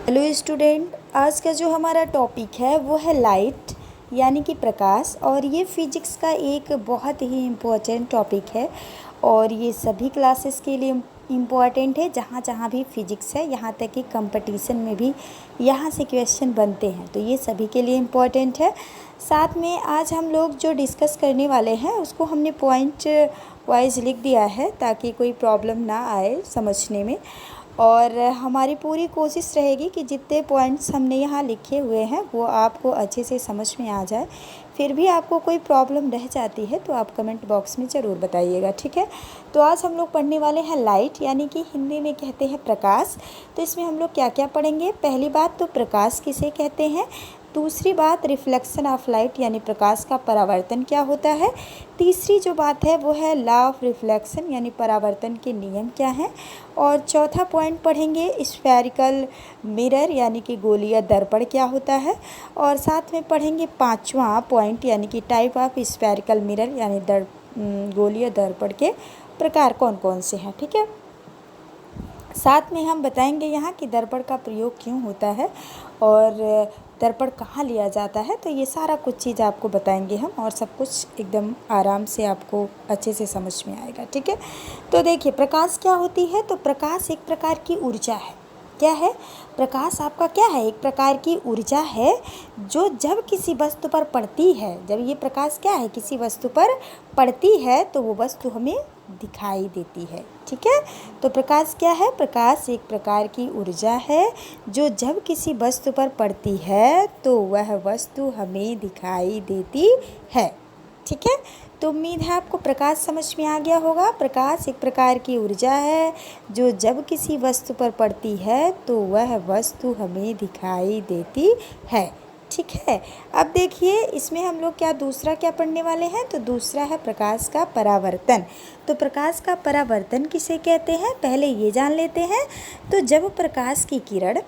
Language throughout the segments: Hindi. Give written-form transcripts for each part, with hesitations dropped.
हेलो स्टूडेंट, आज का जो हमारा टॉपिक है वो है लाइट यानी कि प्रकाश। और ये फिजिक्स का एक बहुत ही इम्पोर्टेंट टॉपिक है और ये सभी क्लासेस के लिए इम्पॉर्टेंट है। जहाँ जहाँ भी फिजिक्स है, यहाँ तक कि कंपटीशन में भी यहाँ से क्वेश्चन बनते हैं, तो ये सभी के लिए इम्पॉर्टेंट है। साथ में आज हम लोग जो डिस्कस करने वाले हैं उसको हमने पॉइंट वाइज लिख दिया है ताकि कोई प्रॉब्लम ना आए समझने में। और हमारी पूरी कोशिश रहेगी कि जितने पॉइंट्स हमने यहाँ लिखे हुए हैं वो आपको अच्छे से समझ में आ जाए। फिर भी आपको कोई प्रॉब्लम रह जाती है तो आप कमेंट बॉक्स में ज़रूर बताइएगा, ठीक है। तो आज हम लोग पढ़ने वाले हैं लाइट यानी कि हिंदी में कहते हैं प्रकाश। तो इसमें हम लोग क्या क्या पढ़ेंगे? पहली बात तो प्रकाश किसे कहते हैं, दूसरी बात रिफ्लेक्शन ऑफ लाइट यानी प्रकाश का परावर्तन क्या होता है, तीसरी जो बात है वो है लॉ ऑफ रिफ्लेक्शन यानी परावर्तन के नियम क्या हैं, और चौथा पॉइंट पढ़ेंगे स्फेरिकल मिरर यानी कि गोलीय दर्पण क्या होता है, और साथ में पढ़ेंगे पांचवा पॉइंट यानी कि टाइप ऑफ स्फेरिकल मिरर यानी गोलीय दर्पण के प्रकार कौन कौन से हैं, ठीक है। साथ में हम बताएंगे यहाँ कि दर्पण का प्रयोग क्यों होता है और दर्पण कहाँ लिया जाता है। तो ये सारा कुछ चीज़ आपको बताएंगे हम, और सब कुछ एकदम आराम से आपको अच्छे से समझ में आएगा, ठीक है। तो देखिए प्रकाश क्या होती है। तो प्रकाश एक प्रकार की ऊर्जा है। क्या है? प्रकाश आपका क्या है? एक प्रकार की ऊर्जा है जो जब किसी वस्तु पर पड़ती है, जब ये प्रकाश क्या है किसी वस्तु पर पड़ती है तो वो वस्तु हमें दिखाई देती है, ठीक है। तो प्रकाश क्या है? प्रकाश एक प्रकार की ऊर्जा है जो जब किसी वस्तु पर पड़ती है तो वह वस्तु हमें दिखाई देती है, ठीक है। तो उम्मीद है आपको प्रकाश समझ में आ गया होगा। प्रकाश एक प्रकार की ऊर्जा है जो जब किसी वस्तु पर पड़ती है तो वह वस्तु हमें दिखाई देती है, ठीक है। अब देखिए इसमें हम लोग दूसरा क्या पढ़ने वाले हैं। तो दूसरा है प्रकाश का परावर्तन। तो प्रकाश का परावर्तन किसे कहते हैं पहले ये जान लेते हैं। तो जब प्रकाश की किरण,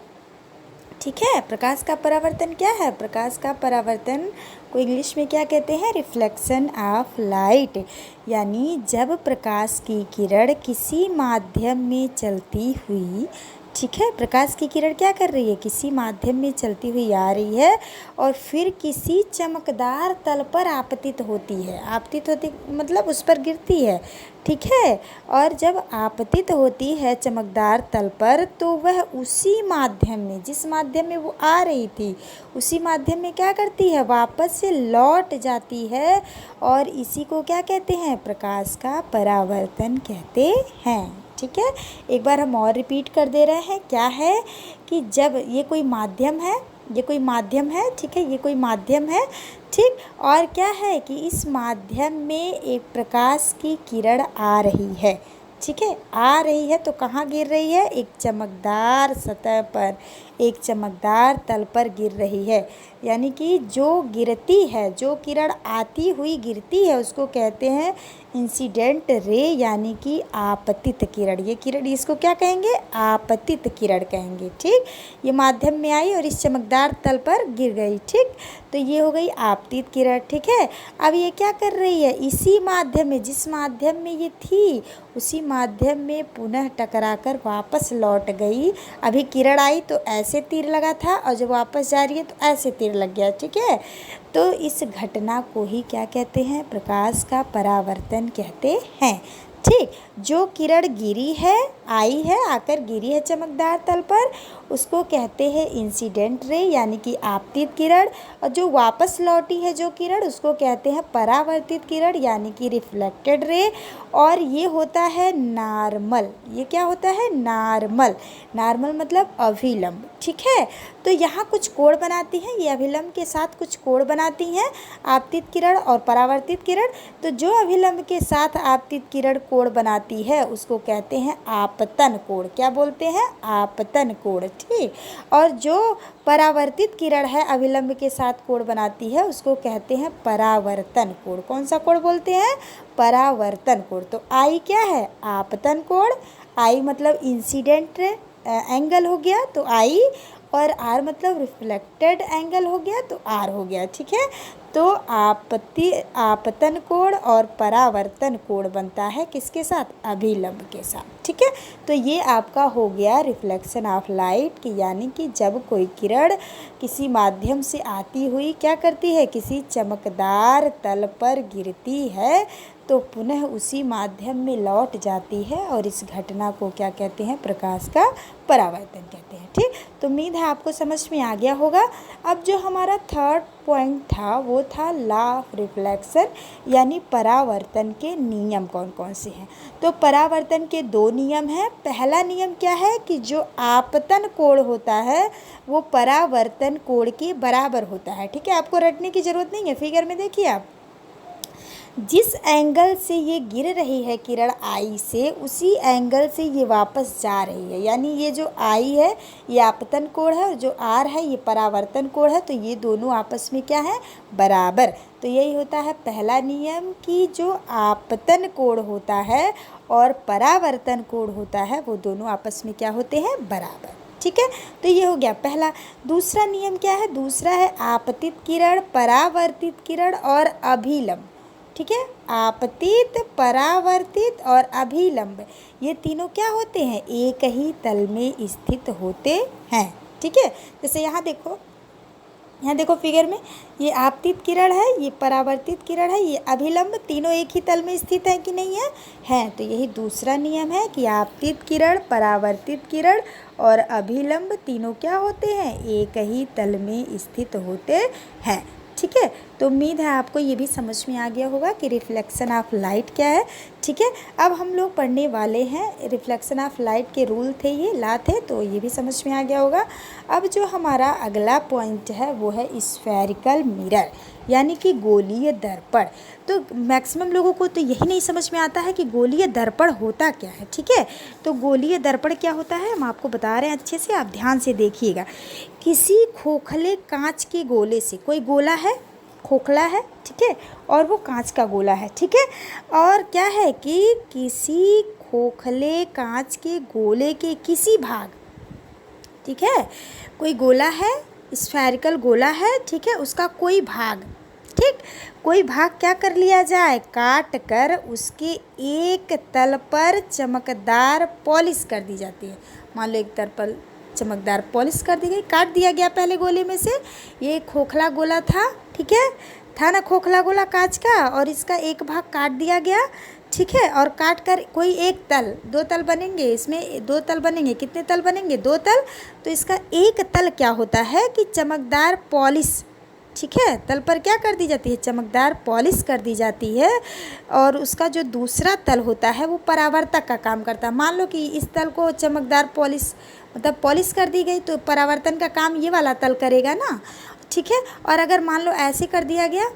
ठीक है, प्रकाश का परावर्तन क्या है? प्रकाश का परावर्तन को इंग्लिश में क्या कहते हैं? Reflection of light. यानी जब प्रकाश की किरण किसी माध्यम में चलती हुई, ठीक है, प्रकाश की किरण क्या कर रही है? किसी माध्यम में चलती हुई आ रही है और फिर किसी चमकदार तल पर आपतित होती है। आपतित होती मतलब उस पर गिरती है, ठीक है। और जब आपतित होती है चमकदार तल पर तो वह उसी माध्यम में, जिस माध्यम में वो आ रही थी उसी माध्यम में क्या करती है? वापस से लौट जाती है। और इसी को क्या कहते हैं? प्रकाश का परावर्तन कहते हैं, ठीक है। एक बार हम और रिपीट कर दे रहे हैं। क्या है कि जब ये कोई माध्यम है, ये कोई माध्यम है, ठीक है, ये कोई माध्यम है, ठीक। और क्या है कि इस माध्यम में एक प्रकाश की किरण आ रही है, ठीक है, आ रही है तो कहाँ गिर रही है? एक चमकदार सतह पर, एक चमकदार तल पर गिर रही है। यानी कि जो गिरती है, जो किरण आती हुई गिरती है उसको कहते हैं इंसिडेंट रे यानी कि आपतित किरण। ये किरण, इसको क्या कहेंगे? आपतित किरण कहेंगे, ठीक। ये माध्यम में आई और इस चमकदार तल पर गिर गई, ठीक। तो ये हो गई आपतित किरण, ठीक है। अब ये क्या कर रही है? इसी माध्यम में, जिस माध्यम में ये थी उसी माध्यम में पुनः टकराकर वापस लौट गई। अभी किरण आई तो ऐसे तीर लगा था और जब वापस जा रही है तो ऐसे तीर लग गया, ठीक है। तो इस घटना को ही क्या कहते हैं? प्रकाश का परावर्तन कहते हैं, ठीक। जो किरण गिरी है, आई है, आकर गिरी है चमकदार तल पर, उसको कहते हैं इंसिडेंट रे यानी कि आपतित किरण। और जो वापस लौटी है जो किरण उसको कहते हैं परावर्तित किरण यानी कि रिफ्लेक्टेड रे। और ये होता है नॉर्मल। ये क्या होता है? नॉर्मल। नॉर्मल मतलब अभिलंब, ठीक है। तो यहाँ कुछ कोण बनाती हैं, ये अभिलंब के साथ कुछ कोण बनाती हैं आपतित किरण और परावर्तित किरण। तो जो अभिलंब के साथ आपतित किरण कोण बनाती है उसको कहते हैं आपतन कोण। क्या बोलते हैं? आपतन कोण, ठीक। और जो परावर्तित किरण है अभिलंब के साथ कोण बनाती है उसको कहते हैं परावर्तन कोण। कौन सा कोण बोलते हैं? परावर्तन कोण। तो आई क्या है? आपतन कोण। आई मतलब इंसिडेंट एंगल हो गया तो आई, और आर मतलब रिफ्लेक्टेड एंगल हो गया तो आर हो गया, ठीक है। तो आपतन कोण और परावर्तन कोण बनता है किसके साथ? अभिलंब के साथ, ठीक है। तो ये आपका हो गया रिफ्लेक्शन ऑफ लाइट की, यानी कि जब कोई किरण किसी माध्यम से आती हुई क्या करती है, किसी चमकदार तल पर गिरती है तो पुनः उसी माध्यम में लौट जाती है, और इस घटना को क्या कहते हैं? प्रकाश का परावर्तन कहते हैं, ठीक। तो उम्मीद है आपको समझ में आ गया होगा। अब जो हमारा थर्ड पॉइंट था वो था लॉ ऑफ रिफ्लेक्शन, यानी परावर्तन के नियम कौन कौन से हैं। तो परावर्तन के दो नियम हैं। पहला नियम क्या है कि जो आपतन कोण होता है वो परावर्तन कोण के बराबर होता है, ठीक है। आपको रटने की ज़रूरत नहीं है, फिगर में देखिए आप, जिस एंगल से ये गिर रही है किरण आई से, उसी एंगल से ये वापस जा रही है, यानी ये जो आई है ये आपतन कोण है और जो आर है ये परावर्तन कोण है, तो ये दोनों आपस में क्या है? बराबर। तो यही होता है पहला नियम कि जो आपतन कोण होता है और परावर्तन कोण होता है वो दोनों आपस में क्या होते हैं? बराबर, ठीक है। तो ये हो गया पहला। दूसरा नियम क्या है? दूसरा है आपतित किरण, परावर्तित किरण और अभिलंब, ठीक है। आपतित, परावर्तित और अभिलंब, ये तीनों क्या होते हैं? एक ही तल में स्थित होते हैं, ठीक है। जैसे यहाँ देखो फिगर में, ये आपतित किरण है, ये परावर्तित किरण है, ये अभिलंब, तीनों एक ही तल में स्थित है कि नहीं है? हैं। तो यही दूसरा नियम है कि आपतित किरण, परावर्तित किरण और अभिलंब तीनों क्या होते हैं? एक ही तल में स्थित होते हैं, ठीक है। तो उम्मीद है आपको ये भी समझ में आ गया होगा कि रिफ्लेक्शन ऑफ लाइट क्या है, ठीक है। अब हम लोग पढ़ने वाले हैं रिफ्लेक्शन ऑफ लाइट के रूल थे, ये लॉ थे, तो ये भी समझ में आ गया होगा। अब जो हमारा अगला पॉइंट है वो है स्फेरिकल मिरर, यानी कि गोलीय दर्पण। तो मैक्सिमम लोगों को तो यही नहीं समझ में आता है कि गोलीय दर्पण होता क्या है, ठीक है। तो गोलीय दर्पण क्या होता है हम आपको बता रहे हैं, अच्छे से आप ध्यान से देखिएगा। किसी खोखले कांच के गोले से, कोई गोला है, खोखला है, ठीक है, और वो कांच का गोला है, ठीक है। और क्या है कि किसी खोखले कांच के गोले के किसी भाग, ठीक है, कोई गोला है, स्फेरिकल गोला है, ठीक है, उसका कोई भाग, ठीक, कोई भाग क्या कर लिया जाए? काट कर उसके एक तल पर चमकदार पॉलिश कर दी जाती है। मान लो एक तल पर चमकदार पॉलिश कर दी गई, काट दिया गया पहले गोले में से, ये खोखला गोला था, ठीक है, था ना खोखला गोला कांच का, और इसका एक भाग काट दिया गया, ठीक है, और काट कर कोई एक तल, दो तल बनेंगे, इसमें दो तल बनेंगे, कितने तल बनेंगे? दो तल। तो इसका एक तल क्या होता है कि चमकदार पॉलिश, ठीक है, तल पर क्या कर दी जाती है? चमकदार पॉलिश कर दी जाती है, और उसका जो दूसरा तल होता है वो परावर्तक का काम करता है। मान लो कि इस तल को चमकदार पॉलिश मतलब पॉलिश कर दी गई, तो परावर्तन का काम ये वाला तल करेगा ना, ठीक है। और अगर मान लो ऐसे कर दिया गया,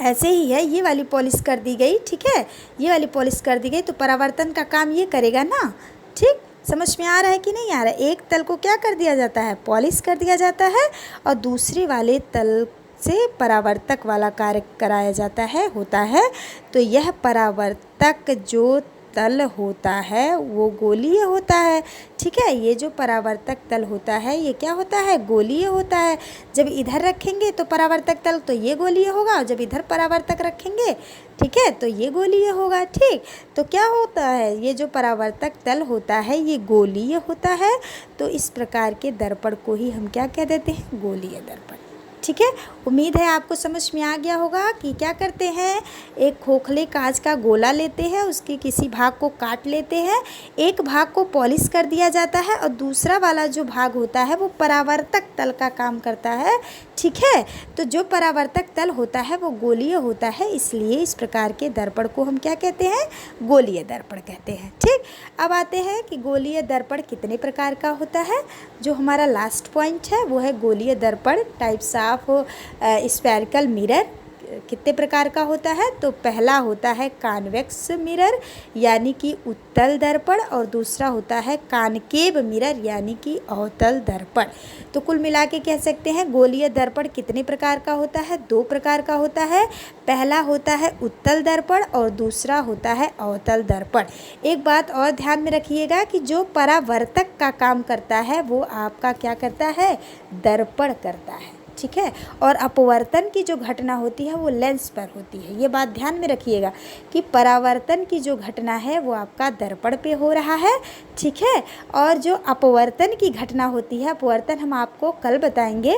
ऐसे ही है, ये वाली पॉलिश कर दी गई, ठीक है, ये वाली पॉलिश कर दी गई, तो परावर्तन का काम ये करेगा ना, ठीक। समझ में आ रहा है कि नहीं आ रहा है? एक तल को क्या कर दिया जाता है? पॉलिश कर दिया जाता है, और दूसरे वाले तल से परावर्तक वाला कार्य कराया जाता है, होता है। तो यह परावर्तक जो तल होता है वो गोलीय होता है, ठीक है। ये जो परावर्तक तल होता है ये क्या होता है? गोलीय होता है। जब इधर रखेंगे तो परावर्तक तल, तो ये गोलीय होगा, और जब इधर परावर्तक रखेंगे, ठीक है, तो ये गोलीय होगा, ठीक। तो क्या होता है? ये जो परावर्तक तल होता है ये गोलीय होता है। तो इस प्रकार के दर्पण को ही हम क्या कह देते हैं? गोलीय दर्पण, ठीक है। उम्मीद है आपको समझ में आ गया होगा कि क्या करते हैं, एक खोखले कांच का गोला लेते हैं, उसके किसी भाग को काट लेते हैं, एक भाग को पॉलिश कर दिया जाता है, और दूसरा वाला जो भाग होता है वो परावर्तक तल का काम करता है, ठीक है। तो जो परावर्तक तल होता है वो गोलीय होता है, इसलिए इस प्रकार के दर्पण को हम क्या कहते हैं? गोलीय दर्पण कहते हैं, ठीक। अब आते हैं कि गोलीय दर्पण कितने प्रकार का होता है। जो हमारा लास्ट पॉइंट है वो है गोलीय दर्पण, टाइप्स ऑफ स्फेरिकल मिरर, कितने प्रकार का होता है? तो पहला होता है कॉन्वेक्स मिरर यानी कि उत्तल दर्पण, और दूसरा होता है कॉनकेव मिरर यानी कि अवतल दर्पण। तो कुल मिला के कह सकते हैं गोलीय दर्पण कितने प्रकार का होता है? 2 प्रकार का होता है। पहला होता है उत्तल दर्पण और दूसरा होता है अवतल दर्पण। एक बात और ध्यान में रखिएगा कि जो परावर्तक का काम करता है वो आपका क्या करता है? दर्पण करता है, ठीक है। और अपवर्तन की जो घटना होती है वो लेंस पर होती है। ये बात ध्यान में रखिएगा कि परावर्तन की जो घटना है वो आपका दर्पण पे हो रहा है, ठीक है। और जो अपवर्तन की घटना होती है, अपवर्तन हम आपको कल बताएंगे,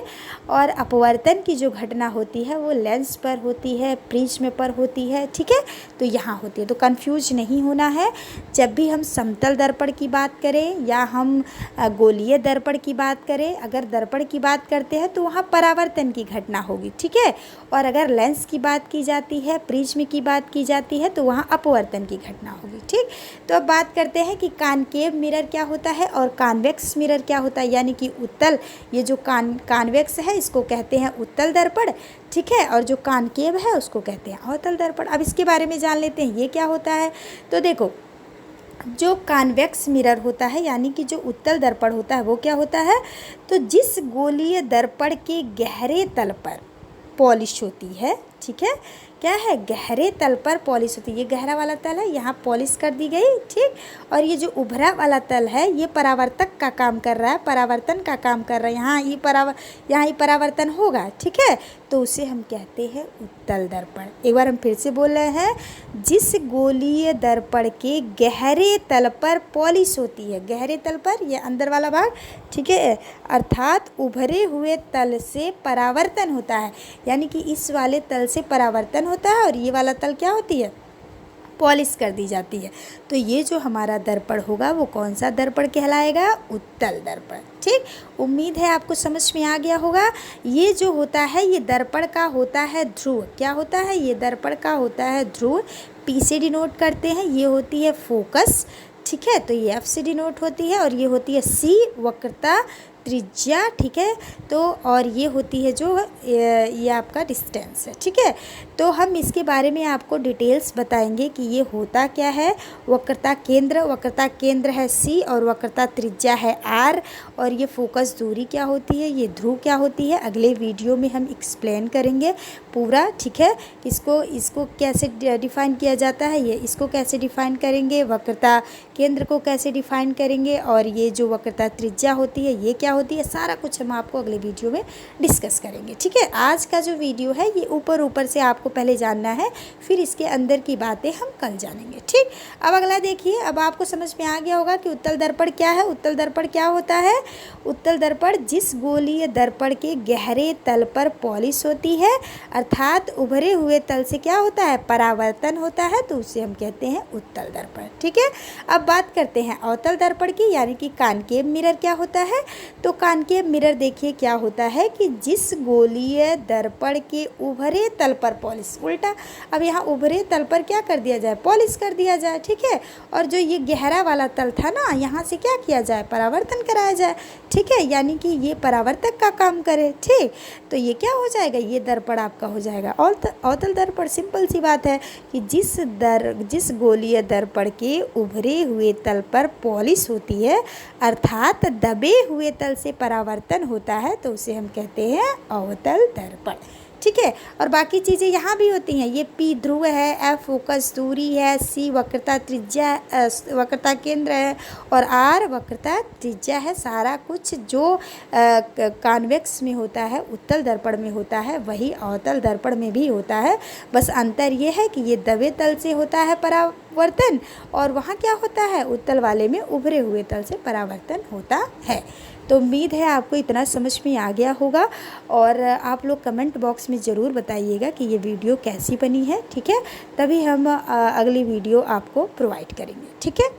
और अपवर्तन की जो घटना होती है वो लेंस पर होती है, प्रिज्म पर होती है, ठीक है। तो यहाँ होती है, तो कंफ्यूज नहीं होना है। जब भी हम समतल दर्पण की बात करें या हम गोलीय दर्पण की बात करें, अगर दर्पण की बात करते हैं तो वहाँ परावर्तन की घटना होगी, ठीक है। और अगर लेंस की बात की जाती है, प्रिज्म की बात की जाती है, तो वहाँ अपवर्तन की घटना होगी, ठीक। तो अब बात करते हैं कि कॉनकेव मिरर क्या होता है और कॉन्वेक्स मिरर क्या होता है, यानी कि उत्तल, ये जो कॉन्वेक्स है इसको कहते हैं उत्तल दर्पण, ठीक है, और जो कॉनकेव है उसको कहते हैं अवतल दर्पण। अब इसके बारे में जान लेते हैं ये क्या होता है। तो देखो, जो कॉन्वेक्स मिरर होता है यानी कि जो उत्तल दर्पण होता है वो क्या होता है? तो जिस गोलीय दर्पण के गहरे तल पर पॉलिश होती है, ठीक है, क्या है? गहरे तल पर पॉलिश होती है। ये गहरा वाला तल है, यहाँ पॉलिश कर दी गई, ठीक। और ये जो उभरा वाला तल है ये परावर्तक का काम कर रहा है, परावर्तन का काम कर रहा है। यहाँ ही परावर्तन होगा, ठीक है। तो उसे हम कहते हैं उत्तल दर्पण। एक बार हम फिर से बोल रहे हैं, जिस गोलीय दर्पण के गहरे तल पर पॉलिश होती है, गहरे तल पर, ये अंदर वाला भाग, ठीक है, अर्थात उभरे हुए तल से परावर्तन होता है, यानी कि इस वाले तल से परावर्तन होता है और ये वाला तल क्या होती है? पॉलिश कर दी जाती है। तो ये जो हमारा दर्पण होगा वो कौन सा दर्पण कहलाएगा? उत्तल दर्पण, ठीक। उम्मीद है आपको समझ में आ गया होगा। ये जो होता है ये दर्पण का होता है ध्रुव। क्या होता है? ये दर्पण का होता है ध्रुव। पी से डिनोट करते हैं, ये होती है फोकस, ठीक है। तो ये एफ से डिनोट होती है, और ये होती है सी वक्रता त्रिज्या, ठीक है। तो और ये होती है जो ये आपका डिस्टेंस है, ठीक है। तो हम इसके बारे में आपको डिटेल्स बताएंगे कि ये होता क्या है। वक्रता केंद्र है सी और वक्रता त्रिज्या है आर, और ये फोकस दूरी क्या होती है, ये ध्रुव क्या होती है, अगले वीडियो में हम एक्सप्लेन करेंगे पूरा, ठीक है। इसको कैसे डिफ़ाइन किया जाता है, ये इसको कैसे डिफ़ाइन करेंगे, वक्रता केंद्र को कैसे डिफ़ाइन करेंगे, और ये जो वक्रता त्रिज्या होती है ये क्या होती है, सारा कुछ हम आपको अगले वीडियो में डिस्कस करेंगे, ठीक है। आज का जो वीडियो है ये ऊपर से आपको पहले जानना है, फिर इसके अंदर की बातें हम कल जानेंगे, ठीक। अब अगला देखिए, अब आपको समझ में आ गया होगा कि उत्तल दर्पण क्या है। उत्तल दर्पण क्या होता है? उत्तल दर्पण जिस गोलीय दर्पण के गहरे तल पर पॉलिश होती है, अर्थात उभरे हुए तल से क्या होता है? परावर्तन होता है, तो उसे हम कहते हैं उत्तल दर्पण, ठीक है। अब बात करते हैं अवतल दर्पण की, यानी कि कॉनकेव मिरर क्या होता है। तो कॉनकेव मिरर देखिए क्या होता है कि जिस गोलीय दर्पण के उभरे तल पर पॉलिश, उल्टा, अब यहाँ उभरे तल पर क्या कर दिया जाए? पॉलिश कर दिया जाए, ठीक है। और जो ये गहरा वाला तल था ना, यहाँ से क्या किया जाए? परावर्तन कराया जाए, ठीक है, यानी कि ये परावर्तक का काम करे, ठीक। तो ये क्या हो जाएगा? ये दर्पण आपका हो जाएगा अवतल दर्पण। सिंपल सी बात है कि जिस गोलीय दर्पण के उभरे हुए तल पर पॉलिश होती है, अर्थात दबे हुए तल से परावर्तन होता है, तो उसे हम कहते हैं अवतल दर्पण, ठीक है। और बाकी चीज़ें यहाँ भी होती हैं। ये पी ध्रुव है, एफ फोकस दूरी है, सी वक्रता त्रिज्या वक्रता केंद्र है, और आर वक्रता त्रिज्या है। सारा कुछ जो कॉन्वेक्स में होता है, उत्तल दर्पण में होता है, वही अवतल दर्पण में भी होता है। बस अंतर ये है कि ये दबे तल से होता है परावर्तन, और वहाँ क्या होता है? उत्तल वाले में उभरे हुए तल से परावर्तन होता है। तो उम्मीद है आपको इतना समझ में आ गया होगा, और आप लोग कमेंट बॉक्स में ज़रूर बताइएगा कि ये वीडियो कैसी बनी है, ठीक है। तभी हम अगली वीडियो आपको प्रोवाइड करेंगे, ठीक है।